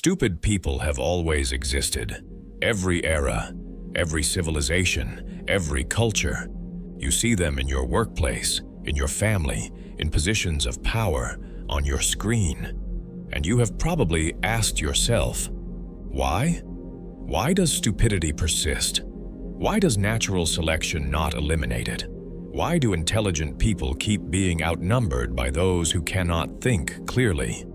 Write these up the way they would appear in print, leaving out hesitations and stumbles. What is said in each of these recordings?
Stupid people have always existed. Every era, every civilization, every culture. You see them in your workplace, in your family, in positions of power, on your screen. And you have probably asked yourself, why? Why does stupidity persist? Why does natural selection not eliminate it? Why do intelligent people keep being outnumbered by those who cannot think clearly?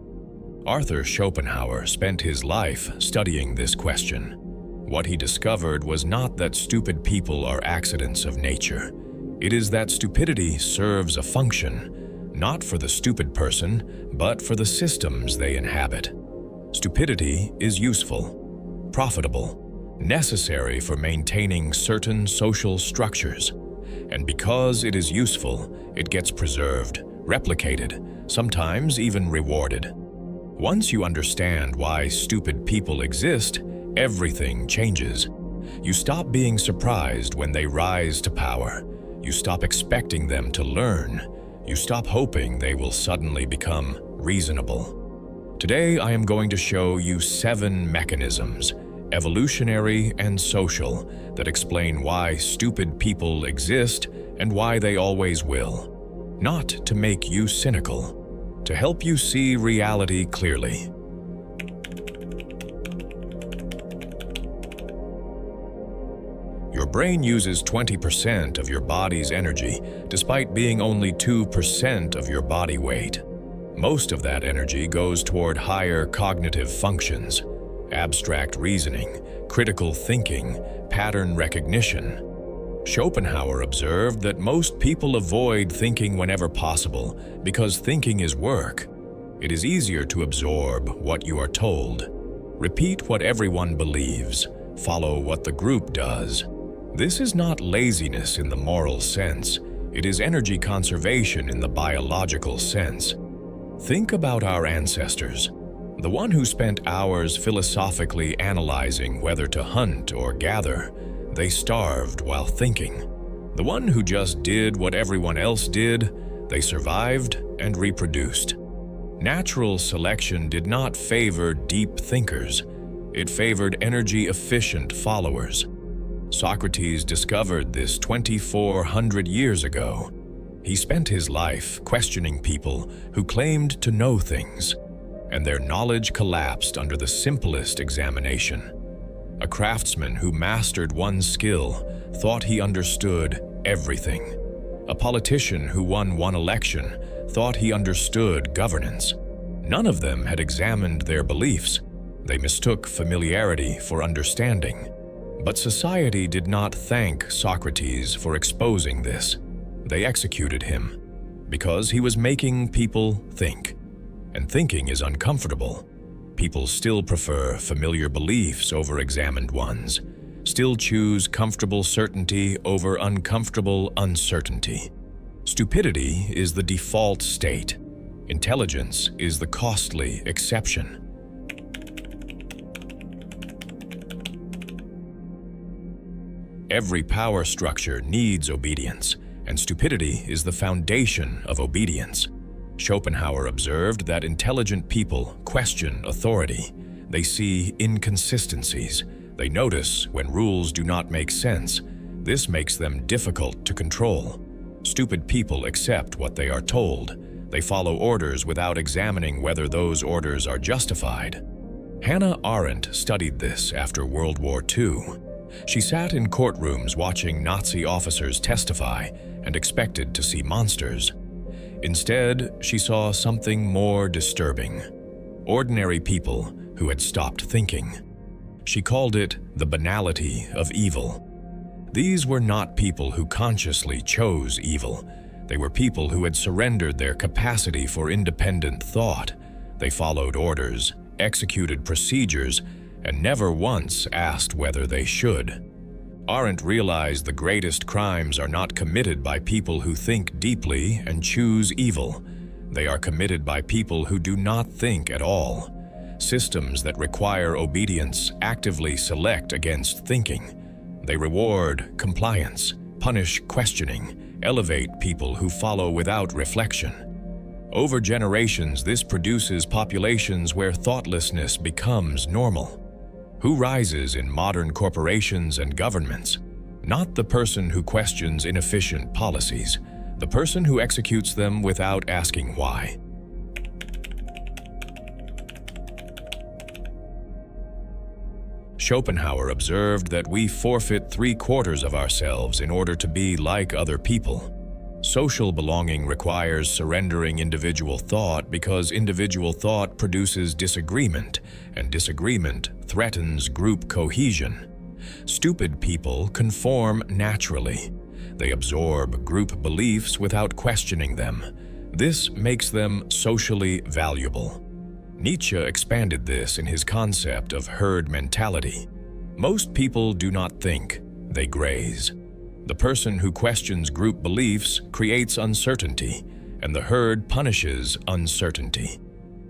Arthur Schopenhauer spent his life studying this question. What he discovered was not that stupid people are accidents of nature. It is that stupidity serves a function, not for the stupid person, but for the systems they inhabit. Stupidity is useful, profitable, necessary for maintaining certain social structures. And because it is useful, it gets preserved, replicated, sometimes even rewarded. Once you understand why stupid people exist, everything changes. You stop being surprised when they rise to power. You stop expecting them to learn. You stop hoping they will suddenly become reasonable. Today, I am going to show you 7 mechanisms, evolutionary and social, that explain why stupid people exist and why they always will. Not to make you cynical, to help you see reality clearly. Your brain uses 20% of your body's energy, despite being only 2% of your body weight. Most of that energy goes toward higher cognitive functions, abstract reasoning, critical thinking, pattern recognition. Schopenhauer observed that most people avoid thinking whenever possible because thinking is work. It is easier to absorb what you are told. Repeat what everyone believes. Follow what the group does. This is not laziness in the moral sense. It is energy conservation in the biological sense. Think about our ancestors. The one who spent hours philosophically analyzing whether to hunt or gather, they starved while thinking. The one who just did what everyone else did, they survived and reproduced. Natural selection did not favor deep thinkers. It favored energy-efficient followers. Socrates discovered this 2,400 years ago. He spent his life questioning people who claimed to know things, and their knowledge collapsed under the simplest examination. A craftsman who mastered one skill thought he understood everything. A politician who won one election thought he understood governance. None of them had examined their beliefs. They mistook familiarity for understanding. But society did not thank Socrates for exposing this. They executed him because he was making people think. And thinking is uncomfortable. People still prefer familiar beliefs over examined ones, still choose comfortable certainty over uncomfortable uncertainty. Stupidity is the default state. Intelligence is the costly exception. Every power structure needs obedience, and stupidity is the foundation of obedience. Schopenhauer observed that intelligent people question authority. They see inconsistencies. They notice when rules do not make sense. This makes them difficult to control. Stupid people accept what they are told. They follow orders without examining whether those orders are justified. Hannah Arendt studied this after World War II. She sat in courtrooms watching Nazi officers testify and expected to see monsters. Instead, she saw something more disturbing. Ordinary people who had stopped thinking. She called it the banality of evil. These were not people who consciously chose evil. They were people who had surrendered their capacity for independent thought. They followed orders, executed procedures, and never once asked whether they should. Arendt realized the greatest crimes are not committed by people who think deeply and choose evil. They are committed by people who do not think at all. Systems that require obedience actively select against thinking. They reward compliance, punish questioning, elevate people who follow without reflection. Over generations, this produces populations where thoughtlessness becomes normal. Who rises in modern corporations and governments? Not the person who questions inefficient policies, the person who executes them without asking why. Schopenhauer observed that we forfeit 3/4 of ourselves in order to be like other people. Social belonging requires surrendering individual thought because individual thought produces disagreement, and disagreement threatens group cohesion. Stupid people conform naturally. They absorb group beliefs without questioning them. This makes them socially valuable. Nietzsche expanded this in his concept of herd mentality. Most people do not think, they graze. The person who questions group beliefs creates uncertainty, and the herd punishes uncertainty.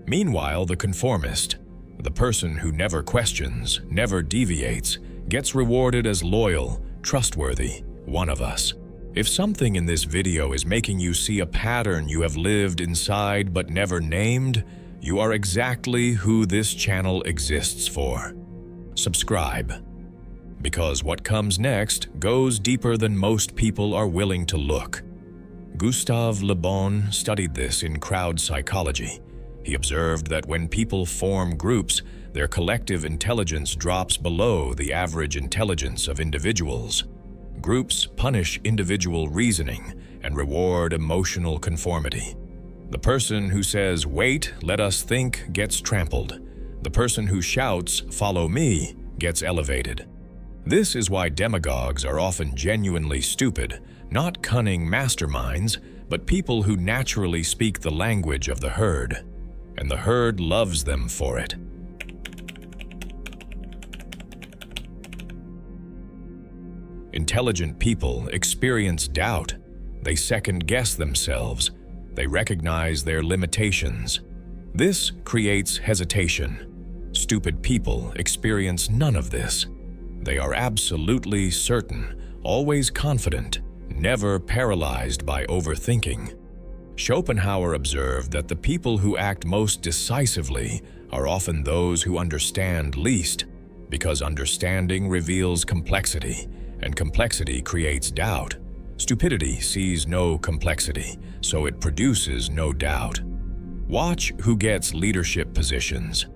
Meanwhile, the conformist, the person who never questions, never deviates, gets rewarded as loyal, trustworthy, one of us. If something in this video is making you see a pattern you have lived inside but never named, you are exactly who this channel exists for. Subscribe, because what comes next goes deeper than most people are willing to look. Gustave Le Bon studied this in crowd psychology. He observed that when people form groups, their collective intelligence drops below the average intelligence of individuals. Groups punish individual reasoning and reward emotional conformity. The person who says, "Wait, let us think," gets trampled. The person who shouts, "Follow me," gets elevated. This is why demagogues are often genuinely stupid, not cunning masterminds, but people who naturally speak the language of the herd. And the herd loves them for it. Intelligent people experience doubt. They second-guess themselves. They recognize their limitations. This creates hesitation. Stupid people experience none of this. They are absolutely certain, always confident, never paralyzed by overthinking. Schopenhauer observed that the people who act most decisively are often those who understand least, because understanding reveals complexity, and complexity creates doubt. Stupidity sees no complexity, so it produces no doubt. Watch who gets leadership positions.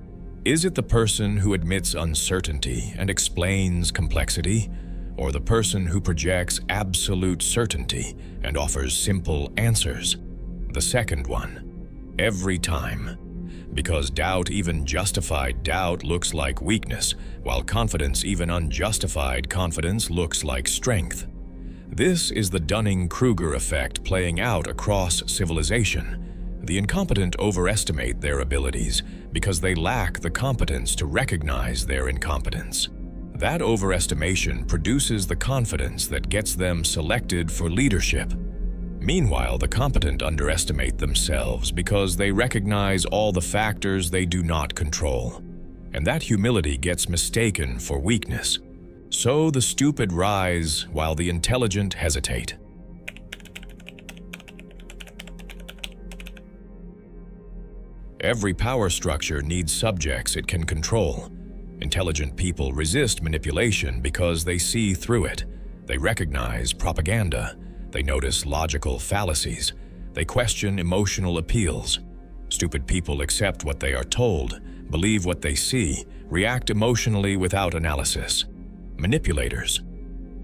Is it the person who admits uncertainty and explains complexity, or the person who projects absolute certainty and offers simple answers? The second one. Every time. Because doubt, even justified doubt, looks like weakness, while confidence, even unjustified confidence, looks like strength. This is the Dunning-Kruger effect playing out across civilization. The incompetent overestimate their abilities because they lack the competence to recognize their incompetence. That overestimation produces the confidence that gets them selected for leadership. Meanwhile, the competent underestimate themselves because they recognize all the factors they do not control. And that humility gets mistaken for weakness. So the stupid rise while the intelligent hesitate. Every power structure needs subjects it can control. Intelligent people resist manipulation because they see through it. They recognize propaganda. They notice logical fallacies. They question emotional appeals. Stupid people accept what they are told, believe what they see, react emotionally without analysis. Manipulators,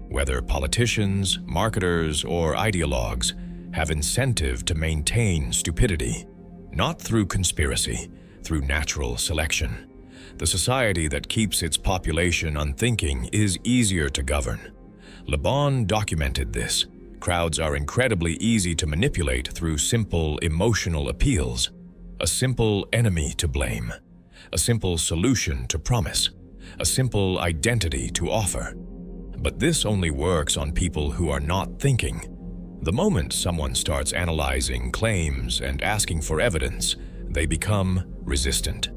whether politicians, marketers, or ideologues, have incentive to maintain stupidity. Not through conspiracy, through natural selection. The society that keeps its population unthinking is easier to govern. Le Bon documented this. Crowds are incredibly easy to manipulate through simple emotional appeals. A simple enemy to blame. A simple solution to promise. A simple identity to offer. But this only works on people who are not thinking. The moment someone starts analyzing claims and asking for evidence, they become resistant.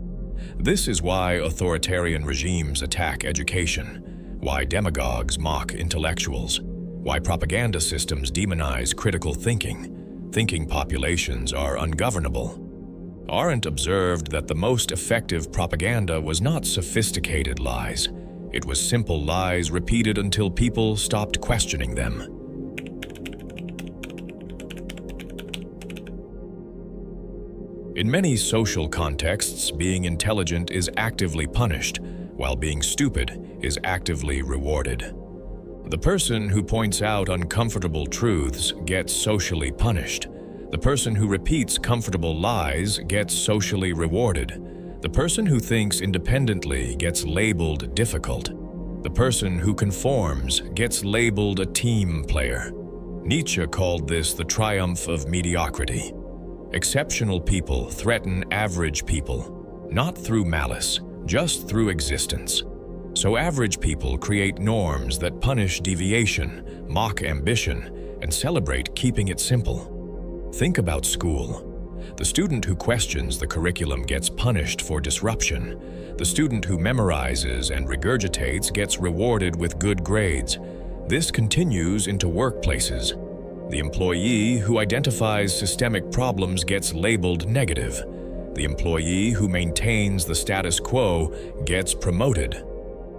This is why authoritarian regimes attack education, why demagogues mock intellectuals, why propaganda systems demonize critical thinking, thinking populations are ungovernable. Arendt observed that the most effective propaganda was not sophisticated lies. It was simple lies repeated until people stopped questioning them. In many social contexts, being intelligent is actively punished, while being stupid is actively rewarded. The person who points out uncomfortable truths gets socially punished. The person who repeats comfortable lies gets socially rewarded. The person who thinks independently gets labeled difficult. The person who conforms gets labeled a team player. Nietzsche called this the triumph of mediocrity. Exceptional people threaten average people, not through malice, just through existence. So average people create norms that punish deviation, mock ambition, and celebrate keeping it simple. Think about school. The student who questions the curriculum gets punished for disruption. The student who memorizes and regurgitates gets rewarded with good grades. This continues into workplaces. The employee who identifies systemic problems gets labeled negative. The employee who maintains the status quo gets promoted.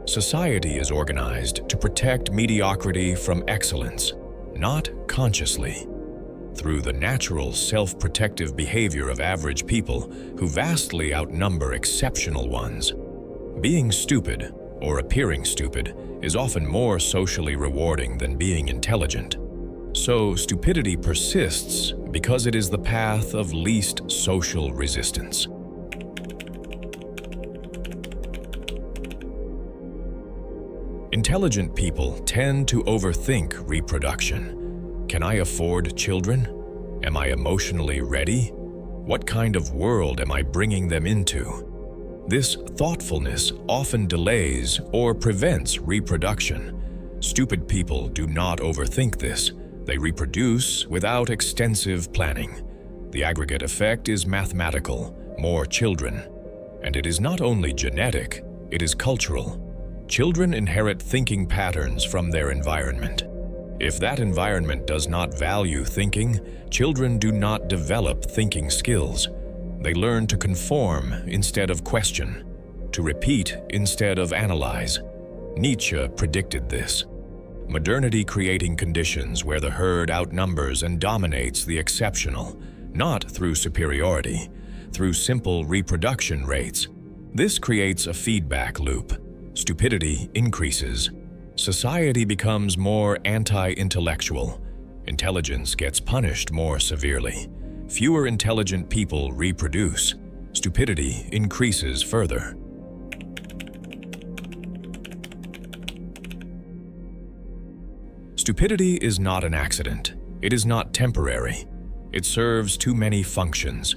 Society is organized to protect mediocrity from excellence, not consciously. Through the natural self-protective behavior of average people who vastly outnumber exceptional ones. Being stupid, or appearing stupid, is often more socially rewarding than being intelligent. So stupidity persists because it is the path of least social resistance. Intelligent people tend to overthink reproduction. Can I afford children? Am I emotionally ready? What kind of world am I bringing them into? This thoughtfulness often delays or prevents reproduction. Stupid people do not overthink this. They reproduce without extensive planning. The aggregate effect is mathematical, more children. And it is not only genetic, it is cultural. Children inherit thinking patterns from their environment. If that environment does not value thinking, children do not develop thinking skills. They learn to conform instead of question, to repeat instead of analyze. Nietzsche predicted this. Modernity creating conditions where the herd outnumbers and dominates the exceptional, not through superiority, through simple reproduction rates. This creates a feedback loop. Stupidity increases. Society becomes more anti-intellectual. Intelligence gets punished more severely. Fewer intelligent people reproduce. Stupidity increases further. Stupidity is not an accident. It is not temporary. It serves too many functions.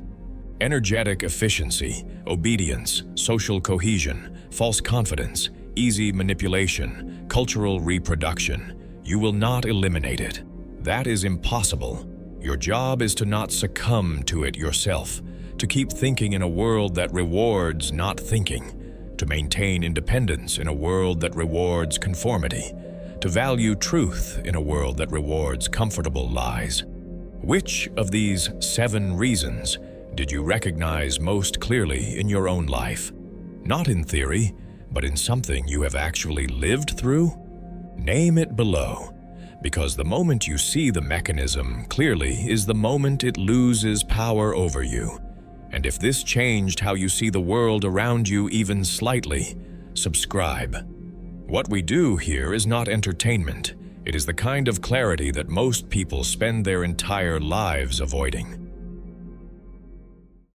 Energetic efficiency, obedience, social cohesion, false confidence, easy manipulation, cultural reproduction. You will not eliminate it. That is impossible. Your job is to not succumb to it yourself, to keep thinking in a world that rewards not thinking, to maintain independence in a world that rewards conformity, to value truth in a world that rewards comfortable lies. Which of these 7 reasons did you recognize most clearly in your own life? Not in theory, but in something you have actually lived through? Name it below, because the moment you see the mechanism clearly is the moment it loses power over you. And if this changed how you see the world around you even slightly, subscribe. What we do here is not entertainment. It is the kind of clarity that most people spend their entire lives avoiding.